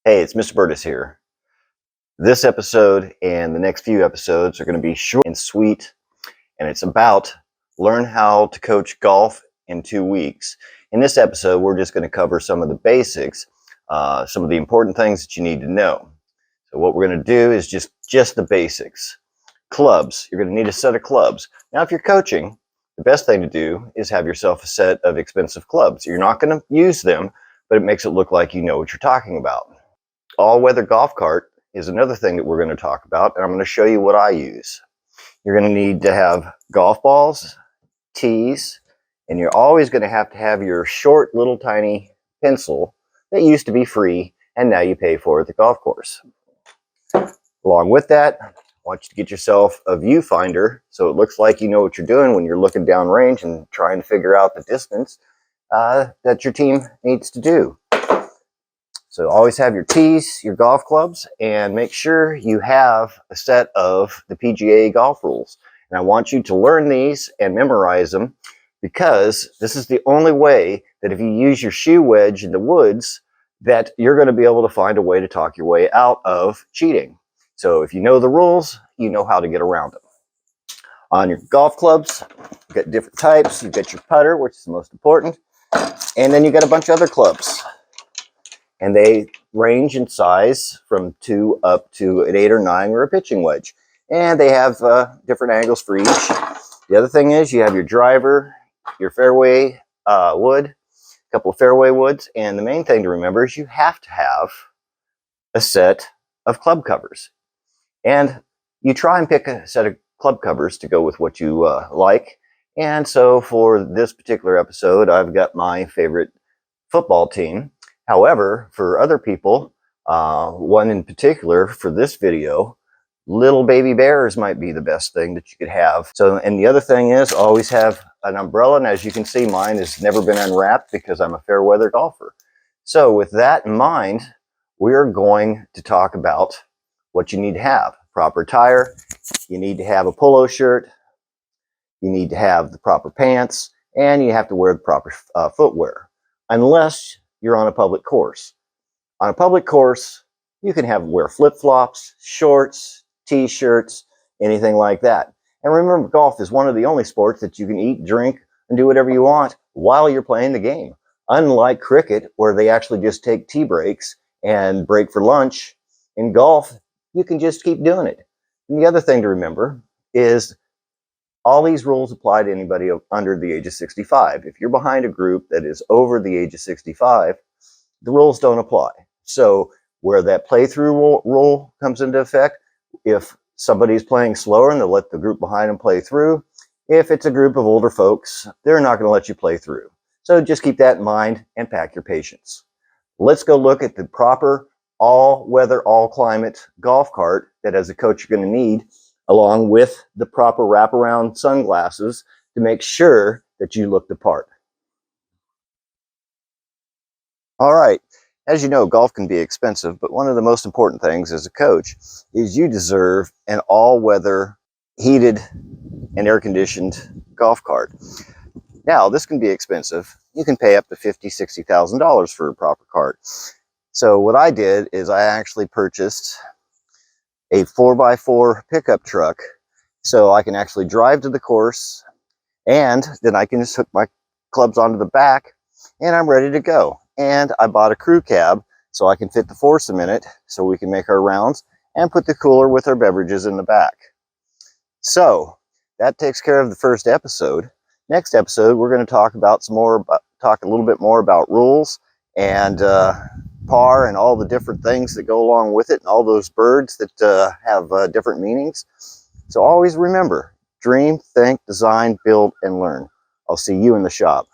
Hey, it's Mr. Berdis here. This episode and the next few episodes are going to be short and sweet, and it's about learn how to coach golf in 2 weeks. In this episode, we're just going to cover some of the basics, some of the important things that you need to know. So what we're going to do is just the basics. Clubs. You're going to need a set of clubs. Now, if you're coaching, the best thing to do is have yourself a set of expensive clubs. You're not going to use them, but it makes it look like you know what you're talking about. All-weather golf cart is another thing that we're going to talk about, and I'm going to show you what I use. You're going to need to have golf balls, tees, and you're always going to have your short little tiny pencil that used to be free and now you pay for at the golf course. Along with that, I want you to get yourself a viewfinder so it looks like you know what you're doing when you're looking downrange and trying to figure out the distance that your team needs to do. So always have your tees, your golf clubs, and make sure you have a set of the PGA golf rules. And I want you to learn these and memorize them because this is the only way that if you use your shoe wedge in the woods that you're going to be able to find a way to talk your way out of cheating. So if you know the rules, you know how to get around them. On your golf clubs, you've got different types. You've got your putter, which is the most important. And then you've got a bunch of other clubs. And they range in size from 2 up to an 8 or 9 or a pitching wedge. And they have different angles for each. The other thing is you have your driver, your fairway wood, a couple of fairway woods. And the main thing to remember is you have to have a set of club covers. And you try and pick a set of club covers to go with what you like. And so for this particular episode, I've got my favorite football team. However, for other people, one in particular for this video, little baby bears might be the best thing that you could have. So, and the other thing is always have an umbrella. And as you can see, mine has never been unwrapped because I'm a fair weather golfer. So with that in mind, we're going to talk about what you need to have. Proper attire, you need to have a polo shirt, you need to have the proper pants, and you have to wear the proper footwear. Unless you're on a public course. On a public course, you can wear flip-flops, shorts, t-shirts, anything like that. And remember, golf is one of the only sports that you can eat, drink, and do whatever you want while you're playing the game. Unlike cricket, where they actually just take tea breaks and break for lunch, in golf, you can just keep doing it. And the other thing to remember is all these rules apply to anybody under the age of 65. If you're behind a group that is over the age of 65, the rules don't apply. So where that playthrough rule comes into effect, if somebody's playing slower and they'll let the group behind them play through, if it's a group of older folks, they're not going to let you play through. So just keep that in mind and pack your patience. Let's go look at the proper all-weather, all-climate golf cart that as a coach you're going to need, along with the proper wraparound sunglasses to make sure that you look the part. All right, as you know, golf can be expensive, but one of the most important things as a coach is you deserve an all-weather, heated and air-conditioned golf cart. Now, this can be expensive. You can pay up to $50,000, $60,000 for a proper cart. So what I did is I actually purchased a 4x4 pickup truck so I can actually drive to the course, and then I can just hook my clubs onto the back and I'm ready to go. And I bought a crew cab so I can fit the foursome in it so we can make our rounds and put the cooler with our beverages in the back. So that takes care of the first episode. Next episode, we're going to talk about talk a little bit more about rules and par and all the different things that go along with it and all those birds that have different meanings. So always remember, dream, think, design, build, and learn. I'll see you in the shop.